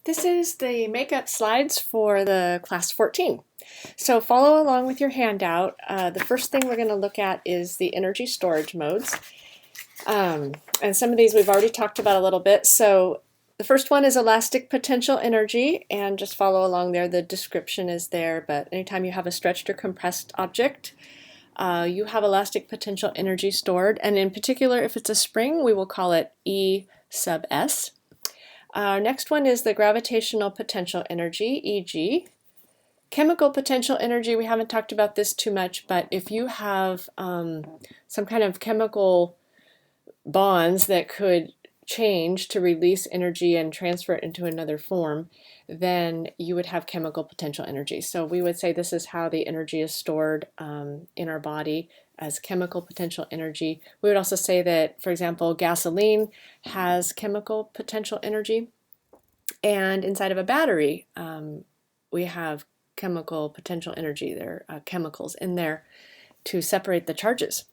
This is the makeup slides for the class 14. So follow along with your handout. The first thing we're going to look at is the energy storage modes. And some of these we've already talked about a little bit. So the first one is elastic potential energy, and just follow along there. The description is there, but anytime you have a stretched or compressed object, you have elastic potential energy stored. And in particular, if it's a spring, we will call it E sub S. Our next one is the gravitational potential energy, EG. Chemical potential energy, we haven't talked about this too much, but if you have some kind of chemical bonds that could change to release energy and transfer it into another form, then you would have chemical potential energy. So we would say this is how the energy is stored in our body as chemical potential energy. We would also say that, for example, gasoline has chemical potential energy, and inside of a battery we have chemical potential energy. There are chemicals in there to separate the charges.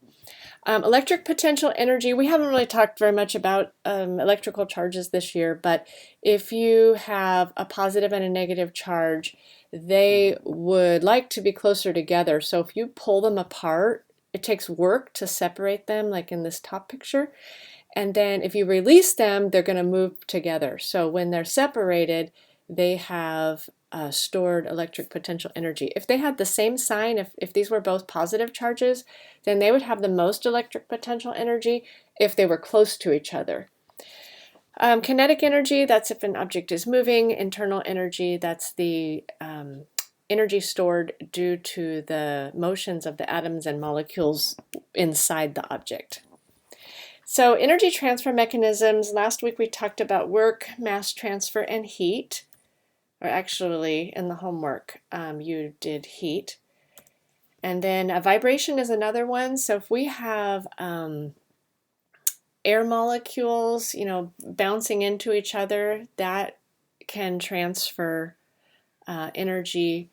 Electric potential energy, we haven't really talked very much about electrical charges this year, but if you have a positive and a negative charge, they would like to be closer together. So if you pull them apart, it takes work to separate them, like in this top picture. And then if you release them, they're going to move together. So when they're separated, they have stored electric potential energy. If they had the same sign, if these were both positive charges, then they would have the most electric potential energy if they were close to each other. Kinetic energy, that's if an object is moving. Internal energy, that's the energy stored due to the motions of the atoms and molecules inside the object. So energy transfer mechanisms, last week we talked about work, mass transfer, and heat. Or actually, in the homework, you did heat. And then a vibration is another one. So if we have air molecules, bouncing into each other, that can transfer energy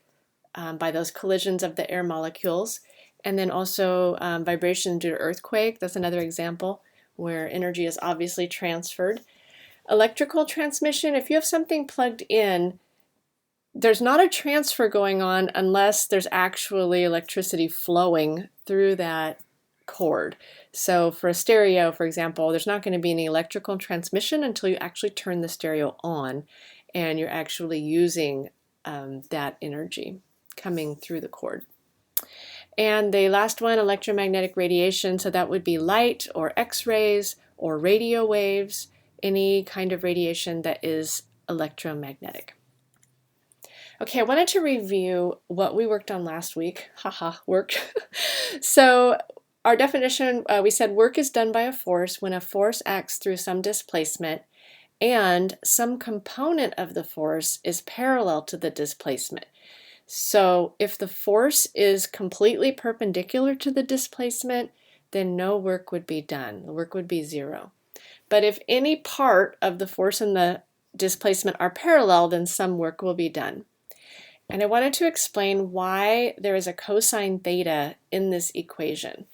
by those collisions of the air molecules. And then also vibration due to earthquake, that's another example where energy is obviously transferred. Electrical transmission, if you have something plugged in, there's not a transfer going on unless there's actually electricity flowing through that cord. So for a stereo, for example, there's not going to be any electrical transmission until you actually turn the stereo on and you're actually using that energy coming through the cord. And the last one, electromagnetic radiation, so that would be light or X-rays or radio waves, any kind of radiation that is electromagnetic. Okay, I wanted to review what we worked on last week. Haha, work. So our definition, we said work is done by a force when a force acts through some displacement and some component of the force is parallel to the displacement. So if the force is completely perpendicular to the displacement, then no work would be done. The work would be zero. But if any part of the force and the displacement are parallel, then some work will be done. And I wanted to explain why there is a cosine theta in this equation.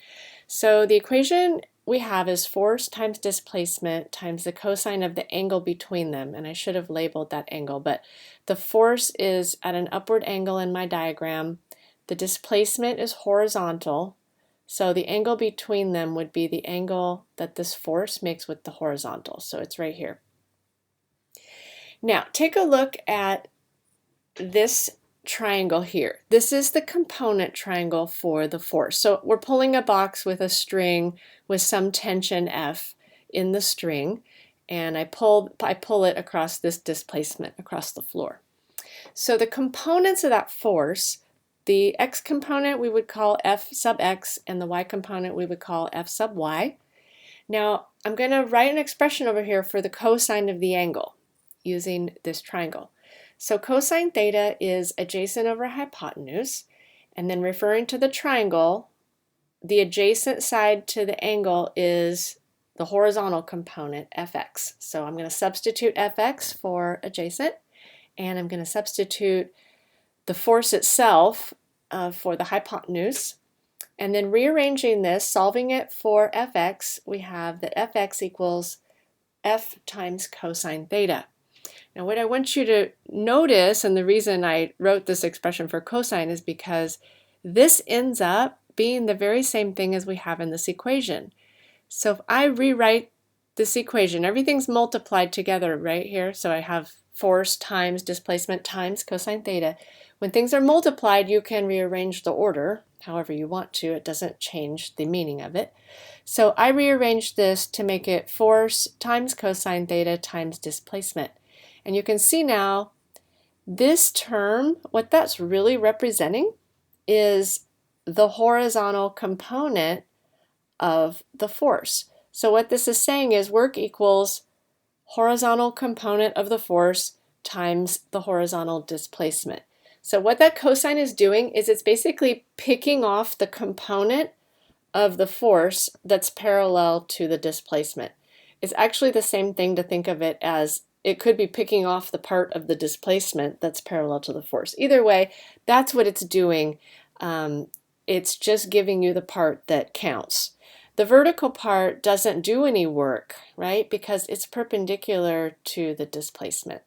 So the equation we have is force times displacement times the cosine of the angle between them. And I should have labeled that angle, but the force is at an upward angle in my diagram. The displacement is horizontal. So the angle between them would be the angle that this force makes with the horizontal. So it's right here. Now take a look at this triangle here. This is the component triangle for the force. So we're pulling a box with a string with some tension F in the string, and I pull it across this displacement across the floor. So the components of that force, the x component we would call F sub x, and the y component we would call F sub y. Now I'm going to write an expression over here for the cosine of the angle using this triangle. So cosine theta is adjacent over hypotenuse, and then referring to the triangle, the adjacent side to the angle is the horizontal component, fx. So I'm going to substitute fx for adjacent, and I'm going to substitute the force itself for the hypotenuse. And then rearranging this, solving it for fx, we have that fx equals f times cosine theta. Now what I want you to notice, and the reason I wrote this expression for cosine is because this ends up being the very same thing as we have in this equation. So if I rewrite this equation, everything's multiplied together right here. So I have force times displacement times cosine theta. When things are multiplied, you can rearrange the order however you want to. It doesn't change the meaning of it. So I rearranged this to make it force times cosine theta times displacement. And you can see now this term, what that's really representing is the horizontal component of the force. So what this is saying is work equals horizontal component of the force times the horizontal displacement. So what that cosine is doing is it's basically picking off the component of the force that's parallel to the displacement. It's actually the same thing to think of it as it could be picking off the part of the displacement that's parallel to the force. Either way, that's what it's doing. It's just giving you the part that counts. The vertical part doesn't do any work, right? Because it's perpendicular to the displacement.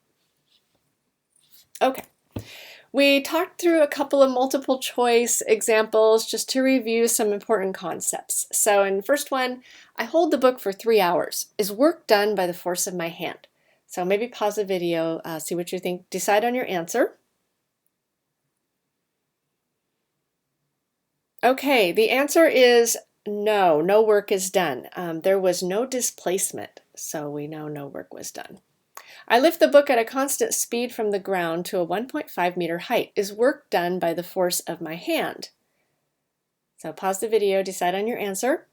Okay. We talked through a couple of multiple choice examples just to review some important concepts. So in the first one, I hold the book for 3 hours. Is work done by the force of my hand? So maybe pause the video, see what you think, decide on your answer. Okay, the answer is no, no work is done. There was no displacement, so we know no work was done. I lift the book at a constant speed from the ground to a 1.5 meter height. Is work done by the force of my hand? So pause the video, decide on your answer.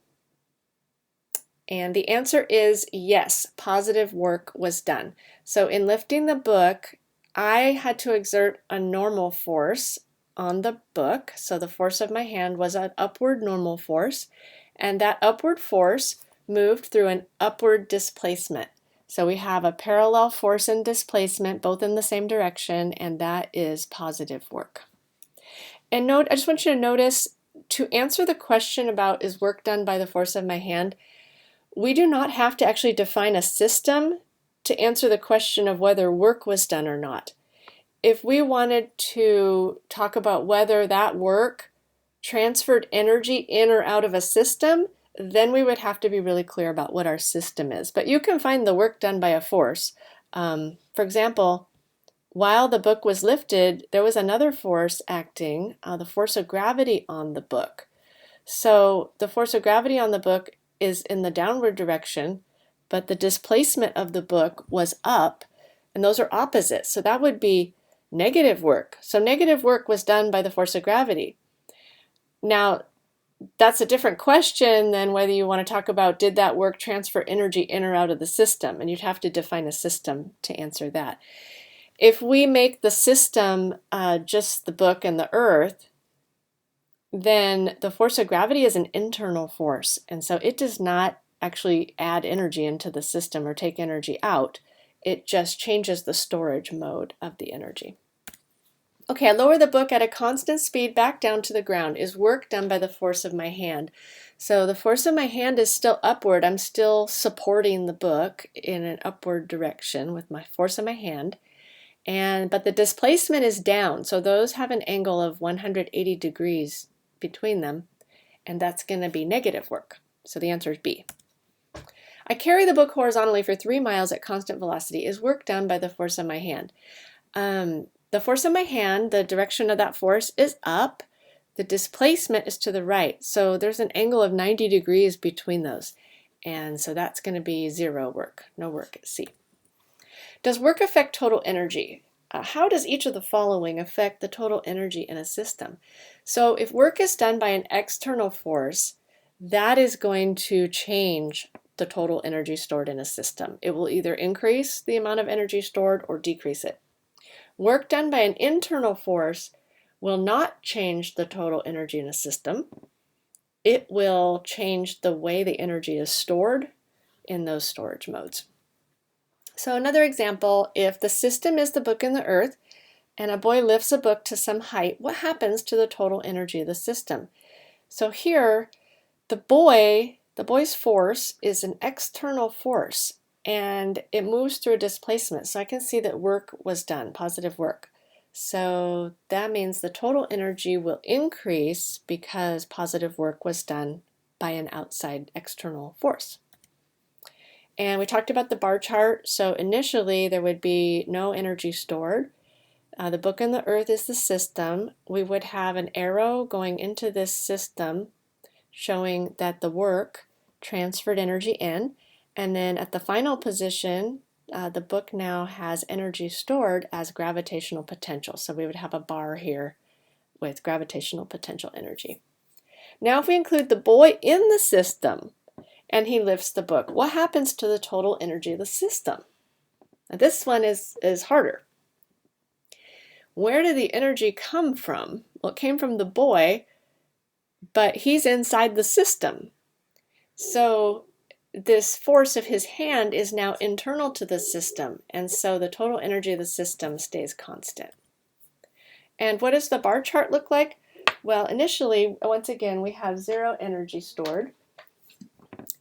And the answer is yes, positive work was done. So in lifting the book, I had to exert a normal force on the book. So the force of my hand was an upward normal force. And that upward force moved through an upward displacement. So we have a parallel force and displacement both in the same direction, and that is positive work. And note, I just want you to notice, to answer the question about is work done by the force of my hand, we do not have to actually define a system to answer the question of whether work was done or not. If we wanted to talk about whether that work transferred energy in or out of a system, then we would have to be really clear about what our system is. But you can find the work done by a force. For example, while the book was lifted, there was another force acting, the force of gravity on the book. So the force of gravity on the book is in the downward direction, but the displacement of the book was up, and those are opposites. So that would be negative work. So negative work was done by the force of gravity. Now, that's a different question than whether you want to talk about did that work transfer energy in or out of the system, and you'd have to define a system to answer that. If we make the system just the book and the earth, then the force of gravity is an internal force, and so it does not actually add energy into the system or take energy out. It just changes the storage mode of the energy. Okay, I lower the book at a constant speed back down to the ground. Is work done by the force of my hand? So the force of my hand is still upward. I'm still supporting the book in an upward direction with my force of my hand. But the displacement is down. So those have an angle of 180 degrees between them. And that's going to be negative work. So the answer is B. I carry the book horizontally for 3 miles at constant velocity. Is work done by the force of my hand? The force of my hand, the direction of that force is up. The displacement is to the right. So there's an angle of 90 degrees between those. And so that's going to be 0 work. No work at C. Does work affect total energy? How does each of the following affect the total energy in a system? So if work is done by an external force, that is going to change the total energy stored in a system. It will either increase the amount of energy stored or decrease it. Work done by an internal force will not change the total energy in a system. It will change the way the energy is stored in those storage modes. So another example, if the system is the book and the earth, and a boy lifts a book to some height, what happens to the total energy of the system? So here, the boy's force is an external force, and it moves through a displacement. So I can see that work was done, positive work. So that means the total energy will increase because positive work was done by an outside external force. And we talked about the bar chart. So initially there would be no energy stored. The book and the earth is the system. We would have an arrow going into this system showing that the work transferred energy in. And then at the final position, the book now has energy stored as gravitational potential. So we would have a bar here with gravitational potential energy. Now if we include the boy in the system and he lifts the book, what happens to the total energy of the system? Now this one is harder. Where did the energy come from? Well, it came from the boy, but he's inside the system. So this force of his hand is now internal to the system, and so the total energy of the system stays constant. And what does the bar chart look like? Well, initially, once again, we have zero energy stored,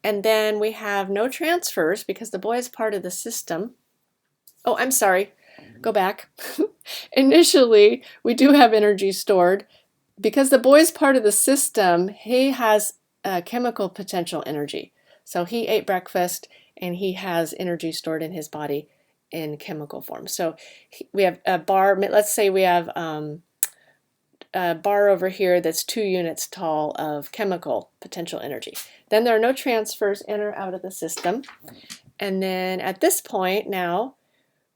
and then we have no transfers because the boy is part of the system. Oh, I'm sorry. Go back. Initially, we do have energy stored. Because the boy is part of the system, he has chemical potential energy. So he ate breakfast and he has energy stored in his body in chemical form. So we have a bar, let's say we have a bar over here that's 2 units tall of chemical potential energy. Then there are no transfers in or out of the system. And then at this point now,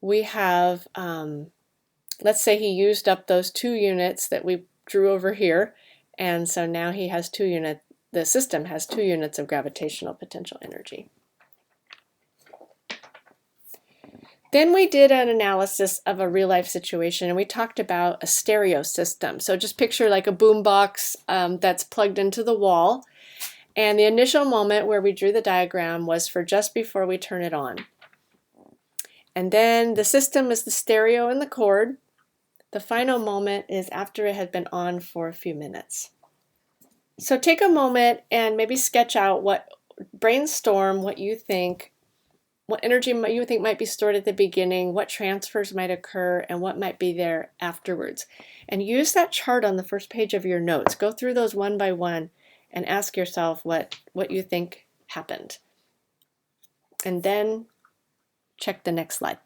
we have, let's say he used up those 2 units that we drew over here, and so now he has 2 units, the system has 2 units of gravitational potential energy. Then we did an analysis of a real-life situation, and we talked about a stereo system. So just picture like a boom box that's plugged into the wall, and the initial moment where we drew the diagram was for just before we turn it on. And then the system is the stereo and the cord. The final moment is after it had been on for a few minutes. So take a moment and maybe sketch out brainstorm what you think, what energy you think might be stored at the beginning, what transfers might occur, and what might be there afterwards. And use that chart on the first page of your notes. Go through those one by one and ask yourself what you think happened. And then check the next slide.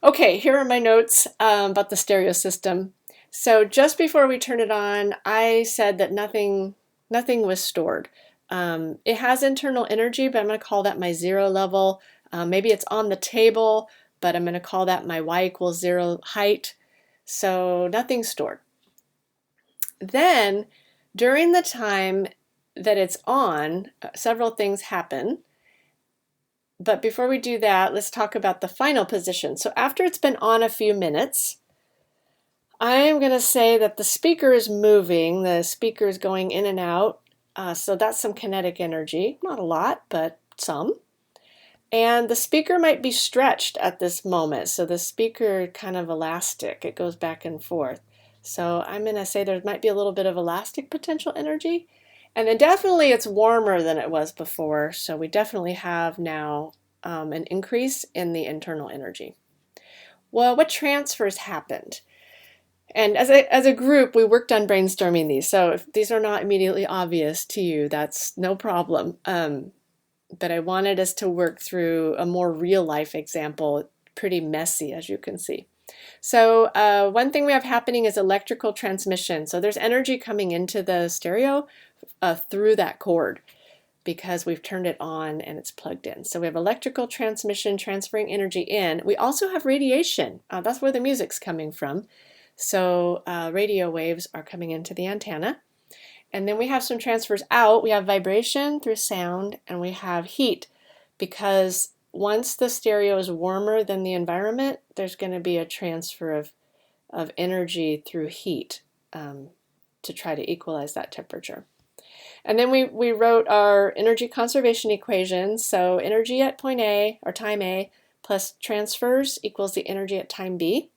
Okay, here are my notes about the stereo system. So just before we turn it on, I said that nothing was stored. It has internal energy, but I'm going to call that my 0 level. Maybe it's on the table, but I'm going to call that my y equals 0 height. So nothing's stored. Then during the time that it's on, several things happen. But before we do that, let's talk about the final position. So after it's been on a few minutes, I'm going to say that the speaker is moving. The speaker is going in and out. So that's some kinetic energy. Not a lot, but some. And the speaker might be stretched at this moment. So the speaker kind of elastic. It goes back and forth. So I'm going to say there might be a little bit of elastic potential energy. And then definitely it's warmer than it was before, so we definitely have now an increase in the internal energy. Well, what transfers happened? And as a group, we worked on brainstorming these, so if these are not immediately obvious to you, that's no problem. But I wanted us to work through a more real-life example, pretty messy, as you can see. So one thing we have happening is electrical transmission. So there's energy coming into the stereo through that cord because we've turned it on and it's plugged in. So we have electrical transmission transferring energy in. We also have radiation. That's where the music's coming from. So radio waves are coming into the antenna. And then we have some transfers out. We have vibration through sound, and we have heat because once the stereo is warmer than the environment, there's going to be a transfer of energy through heat to try to equalize that temperature. And then we wrote our energy conservation equation. So energy at point A, or time A, plus transfers equals the energy at time B.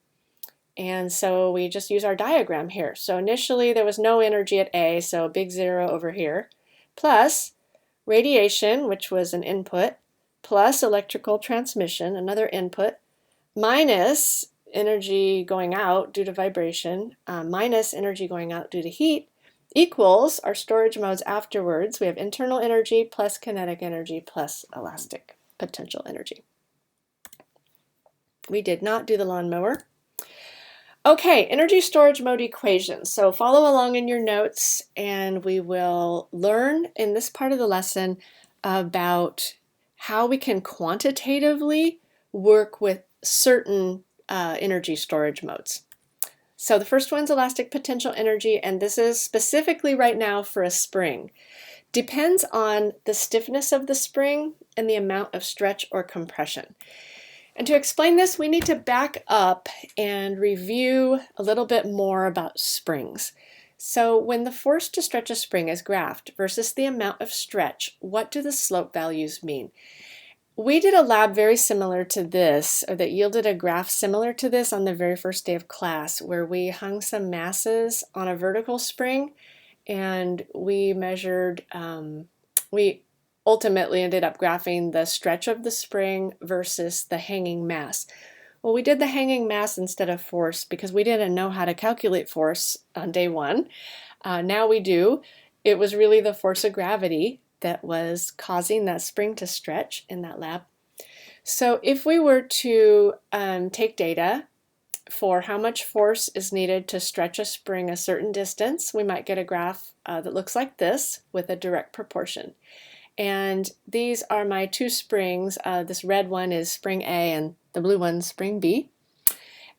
And so we just use our diagram here. So initially there was no energy at A, so a big 0 over here, plus radiation, which was an input, plus electrical transmission, another input, minus energy going out due to vibration, minus energy going out due to heat, equals our storage modes afterwards. We have internal energy plus kinetic energy plus elastic potential energy. We did not do the lawnmower. Okay, energy storage mode equations. So follow along in your notes and we will learn in this part of the lesson about how we can quantitatively work with certain energy storage modes. So the first one's elastic potential energy, and this is specifically right now for a spring. Depends on the stiffness of the spring and the amount of stretch or compression. And to explain this, we need to back up and review a little bit more about springs. So when the force to stretch a spring is graphed versus the amount of stretch, what do the slope values mean? We did a lab very similar to this, or that yielded a graph similar to this on the very first day of class, where we hung some masses on a vertical spring and we measured, we ultimately ended up graphing the stretch of the spring versus the hanging mass. Well, we did the hanging mass instead of force because we didn't know how to calculate force on day one. Now we do. It was really the force of gravity that was causing that spring to stretch in that lab. So if we were to take data for how much force is needed to stretch a spring a certain distance, we might get a graph that looks like this with a direct proportion. And these are my two springs. This red one is spring A and the blue one spring B.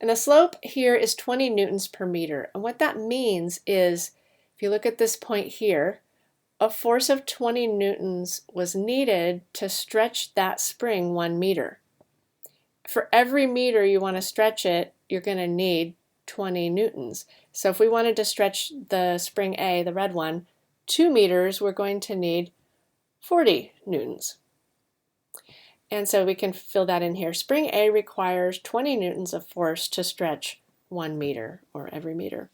And the slope here is 20 newtons per meter. And what that means is, if you look at this point here, a force of 20 newtons was needed to stretch that spring 1 meter. For every meter you want to stretch it, you're going to need 20 newtons. So if we wanted to stretch the spring A, the red one, 2 meters, we're going to need 40 newtons. And so we can fill that in here. Spring A requires 20 newtons of force to stretch 1 meter, or every meter.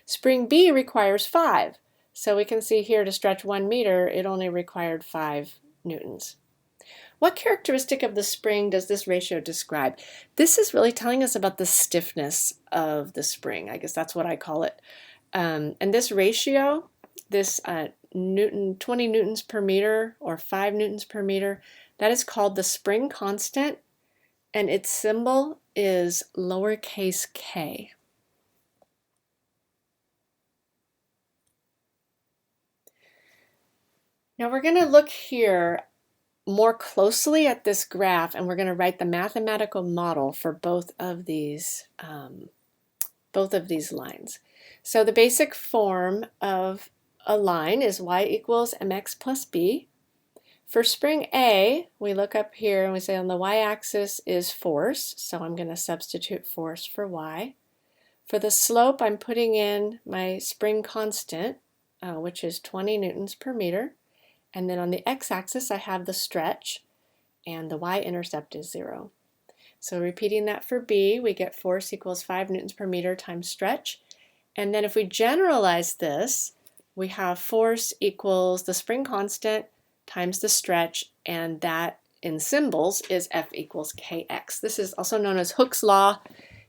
Spring B requires 5. So we can see here to stretch 1 meter, it only required 5 newtons. What characteristic of the spring does this ratio describe? This is really telling us about the stiffness of the spring. I guess that's what I call it. And this ratio, this 20 newtons per meter or 5 newtons per meter, that is called the spring constant, and its symbol is lowercase k. Now we're going to look here more closely at this graph, and we're going to write the mathematical model for both of these lines. So the basic form of a line is y equals mx plus b. For spring A, we look up here and we say on the y-axis is force, so I'm going to substitute force for y. For the slope, I'm putting in my spring constant, which is 20 newtons per meter. And then on the x-axis, I have the stretch, and the y-intercept is 0. So repeating that for B, we get force equals 5 newtons per meter times stretch. And then if we generalize this, we have force equals the spring constant times the stretch, and that in symbols is F equals kx. This is also known as Hooke's law.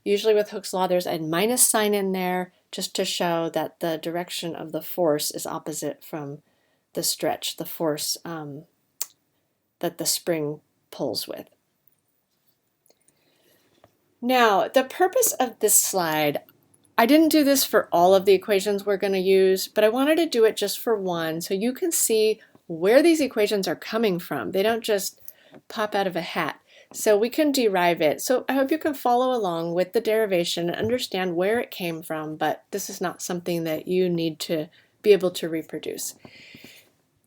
Usually with Hooke's law, there's a minus sign in there just to show that the direction of the force is opposite from the stretch, the force that the spring pulls with. Now, the purpose of this slide, I didn't do this for all of the equations we're going to use, but I wanted to do it just for one so you can see where these equations are coming from. They don't just pop out of a hat. So we can derive it. So I hope you can follow along with the derivation and understand where it came from, but this is not something that you need to be able to reproduce.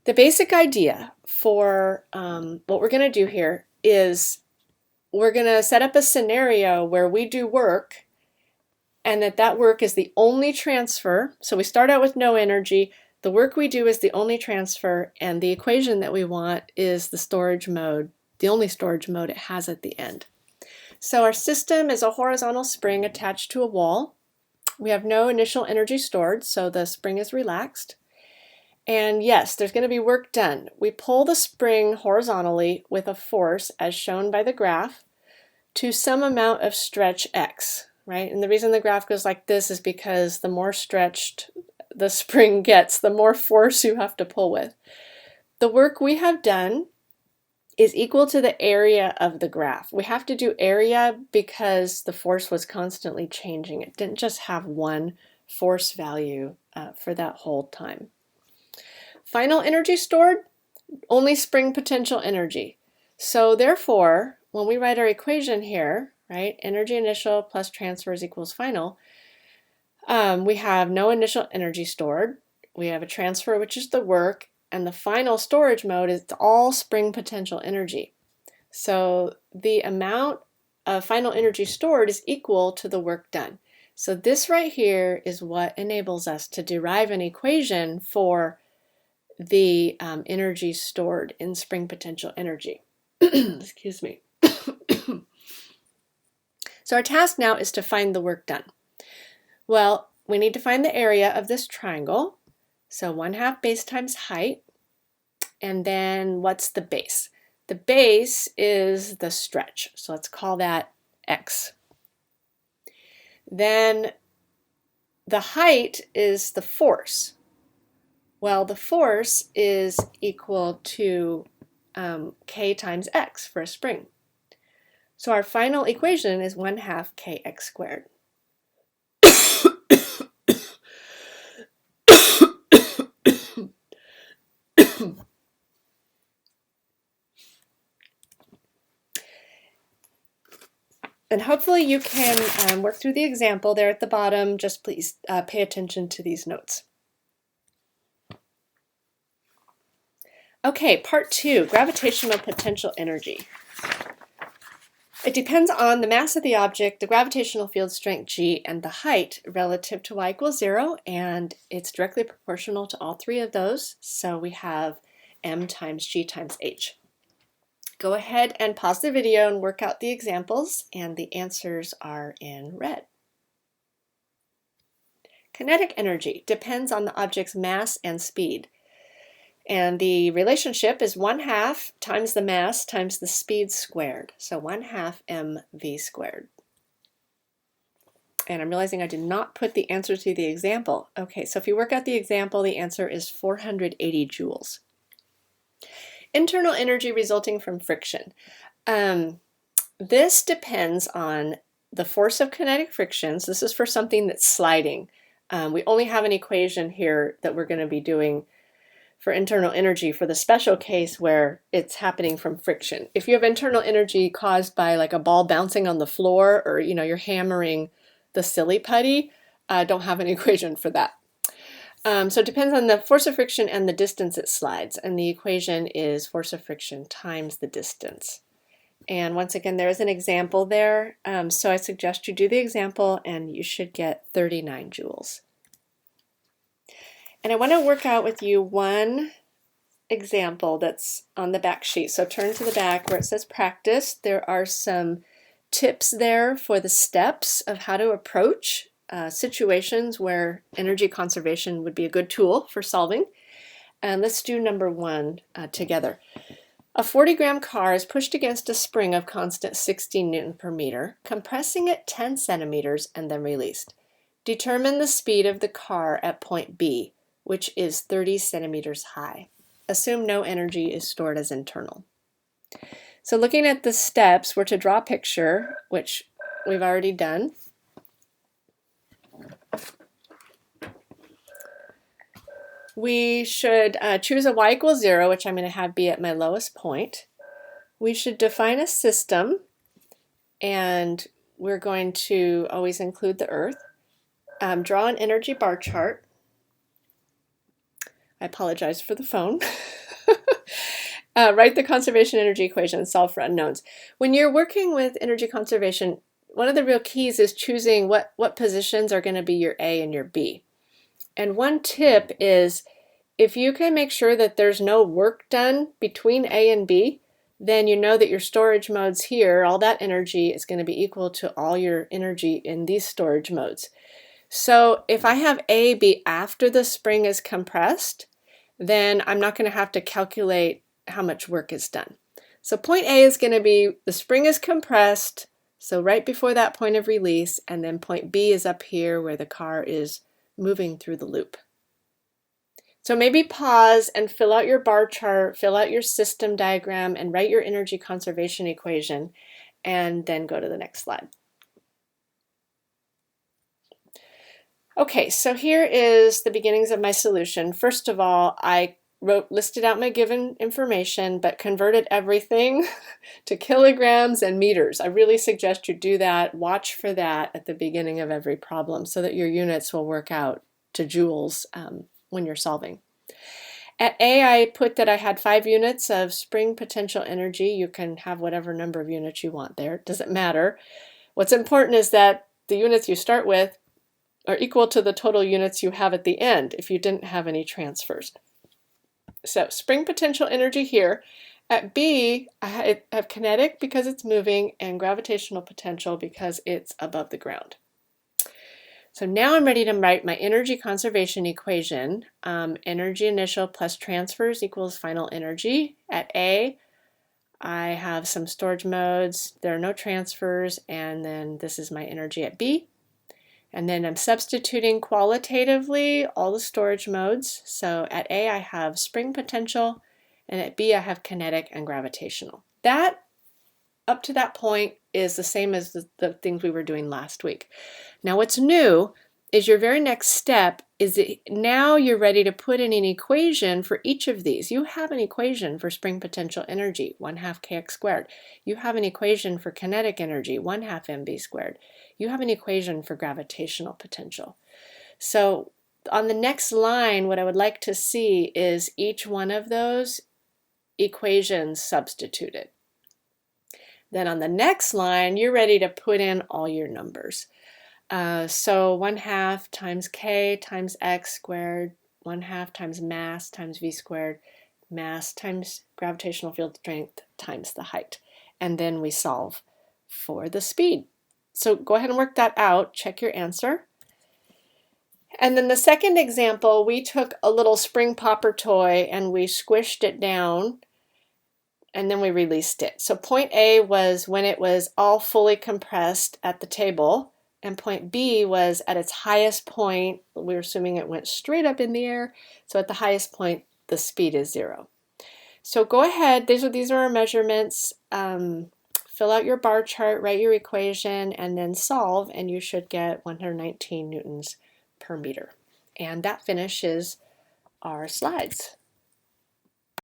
The basic idea for what we're going to do here is we're going to set up a scenario where we do work and that work is the only transfer. So we start out with no energy. The work we do is the only transfer, and the equation that we want is the storage mode, the only storage mode it has at the end. So our system is a horizontal spring attached to a wall. We have no initial energy stored, so the spring is relaxed. And yes, there's going to be work done. We pull the spring horizontally with a force, as shown by the graph, to some amount of stretch x, right? And the reason the graph goes like this is because the more stretched the spring gets, the more force you have to pull with. The work we have done is equal to the area of the graph. We have to do area because the force was constantly changing. It didn't just have one force value for that whole time. Final energy stored, only spring potential energy. So therefore, when we write our equation here, right, energy initial plus transfers equals final, we have no initial energy stored. We have a transfer, which is the work, and the final storage mode is all spring potential energy. So the amount of final energy stored is equal to the work done. So this right here is what enables us to derive an equation for the energy stored in spring potential energy. Excuse me. So our task now is to find the work done. Well, we need to find the area of this triangle. So 1/2 base times height. And then what's the base? The base is the stretch. So let's call that x. Then the height is the force. Well, the force is equal to k times x for a spring. So our final equation is 1/2 kx squared. And hopefully you can work through the example there at the bottom. Just please pay attention to these notes. Okay, part 2, gravitational potential energy. It depends on the mass of the object, the gravitational field strength g, and the height relative to y equals 0, and it's directly proportional to all three of those. So we have m times g times h. Go ahead and pause the video and work out the examples, and the answers are in red. Kinetic energy depends on the object's mass and speed. And the relationship is 1/2 times the mass times the speed squared. So 1/2 mv squared. And I'm realizing I did not put the answer to the example. Okay, so if you work out the example, the answer is 480 joules. Internal energy resulting from friction. This depends on the force of kinetic frictions. This is for something that's sliding. We only have an equation here that we're going to be doing for internal energy for the special case where it's happening from friction. If you have internal energy caused by like a ball bouncing on the floor, or you're hammering the silly putty, don't have an equation for that. So it depends on the force of friction and the distance it slides, and the equation is force of friction times the distance. And once again, there is an example there, so I suggest you do the example and you should get 39 joules. And I want to work out with you one example that's on the back sheet. So turn to the back where it says practice. There are some tips there for the steps of how to approach situations where energy conservation would be a good tool for solving. And let's do number 1 together. A 40-gram car is pushed against a spring of constant 60 Newton per meter, compressing it 10 centimeters and then released. Determine the speed of the car at point B, which is 30 centimeters high. Assume no energy is stored as internal. So looking at the steps, we're to draw a picture, which we've already done. We should choose a y equals 0, which I'm going to have be at my lowest point. We should define a system, and we're going to always include the Earth. Draw an energy bar chart. I apologize for the phone. Write the conservation energy equation and solve for unknowns. When you're working with energy conservation, one of the real keys is choosing what positions are going to be your A and your B. And one tip is, if you can make sure that there's no work done between A and B, then you know that your storage modes here, all that energy is going to be equal to all your energy in these storage modes. So if I have A be after the spring is compressed, then I'm not going to have to calculate how much work is done. So point A is going to be the spring is compressed, so right before that point of release, and then point B is up here where the car is moving through the loop. So maybe pause and fill out your bar chart, fill out your system diagram, and write your energy conservation equation, and then go to the next slide. Okay, so here is the beginnings of my solution. First of all, I listed out my given information, but converted everything to kilograms and meters. I really suggest you do that. Watch for that at the beginning of every problem so that your units will work out to joules when you're solving. At A, I put that I had 5 units of spring potential energy. You can have whatever number of units you want there. It doesn't matter. What's important is that the units you start with are equal to the total units you have at the end if you didn't have any transfers. So spring potential energy here. At B, I have kinetic because it's moving and gravitational potential because it's above the ground. So now I'm ready to write my energy conservation equation. Energy initial plus transfers equals final energy. At A, I have some storage modes. There are no transfers, and then this is my energy at B. And then I'm substituting qualitatively all the storage modes. So at A, I have spring potential, and at B, I have kinetic and gravitational. That, up to that point, is the same as the things we were doing last week. Now what's new is your very next step is that now you're ready to put in an equation for each of these. You have an equation for spring potential energy, 1/2 kx squared. You have an equation for kinetic energy, 1/2 mv squared. You have an equation for gravitational potential. So on the next line, what I would like to see is each one of those equations substituted. Then on the next line, you're ready to put in all your numbers. So 1/2 times k times x squared, 1/2 times mass times v squared, mass times gravitational field strength times the height. And then we solve for the speed. So go ahead and work that out, check your answer. And then the second example, we took a little spring popper toy and we squished it down and then we released it. So point A was when it was all fully compressed at the table, and point B was at its highest point. We're assuming it went straight up in the air. So at the highest point, the speed is 0. So go ahead, these are our measurements. Fill out your bar chart, write your equation, and then solve, and you should get 119 newtons per meter. And that finishes our slides.